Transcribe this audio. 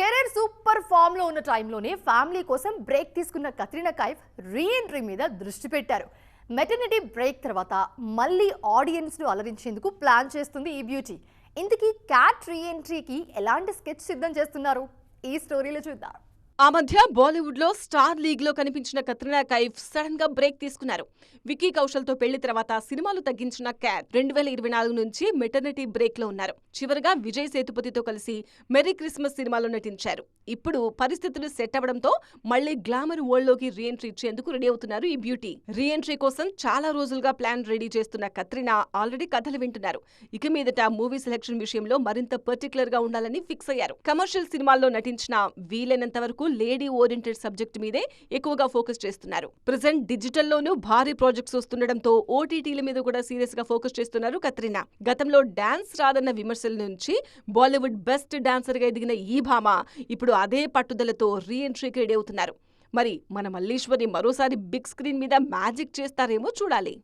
Career super form లో ఉన్న టైంలోనే ఫ్యామిలీ కోసం బ్రేక్ తీసుకున్న కత్రినా కైఫ్ రీ ఎంట్రీ మీద దృష్టి పెట్టారు. మెటర్నిటీ బ్రేక్ తర్వాత మళ్ళీ ఆడియన్స్ ను అలరించేందుకు ప్లాన్ చేస్తుంది ఈ బ్యూటీ. ఇంతకీ క్యాట్ రీ ఎంట్రీకి ఎలాంటి స్కెచ్ సిద్ధం చేస్తున్నారు ఈ స్టోరీలో చూద్దాం. ఆ మధ్య బాలీవుడ్ లో స్టార్ లీగ్ లో కనిపించిన కత్రినా కైఫ్ సడన్ గా బ్రేక్ తీసుకున్నారు. విక్కీ కౌశల్ తో పెళ్లి తర్వాత సినిమాలు తగ్గించిన క్యాట్ 2024 నుంచి మెటర్నిటీ బ్రేక్ లో ఉన్నారు. చివరగా విజయ్ సేతుపతితో కలిసి మెరీ క్రిస్మస్ సినిమాలో నటించారు. ఇప్పుడు పరిస్థితులు సెట్ అవ్వడంతో మళ్లీ గ్లామర్ వరల్డ్ లోకి రీ ఎంట్రీ ఇచ్చేందుకు రెడీ అవుతున్నారు ఈ బ్యూటీ. రీ ఎంట్రీ కోసం చాలా రోజులుగా ప్లాన్ రెడీ చేస్తున్న కత్రినా ఆల్రెడీ కథలు వింటున్నారు. ఇక మీదట మూవీ సెలక్షన్ విషయంలో మరింత పర్టికులర్ గా ఉండాలని ఫిక్స్ అయ్యారు. కమర్షియల్ సినిమాల్లో నటించిన వీలైనంత వరకు లేడీ ఓరియంటెడ్ సబ్జెక్ట్ మీదే ఎక్కువగా ఫోకస్ చేస్తున్నారు. ప్రెజెంట్ డిజిటల్లోనూ భారీ ప్రాజెక్ట్స్ వస్తుండటంతో ఓటీటీల మీద కూడా సీరియస్ గా ఫోకస్ చేస్తున్నారు కత్రినా. గతంలో డాన్స్ రాదన్న విమర్శల నుంచి బాలీవుడ్ బెస్ట్ డాన్సర్ గా ఎదిగిన ఈ భామ ఇప్పుడు అదే పట్టుదలతో రీ ఎంట్రీకి రెడీ అవుతున్నారు. మరి మన మల్లీశ్వరి మరోసారి బిగ్ స్క్రీన్ మీద మ్యాజిక్ చేస్తారేమో చూడాలి.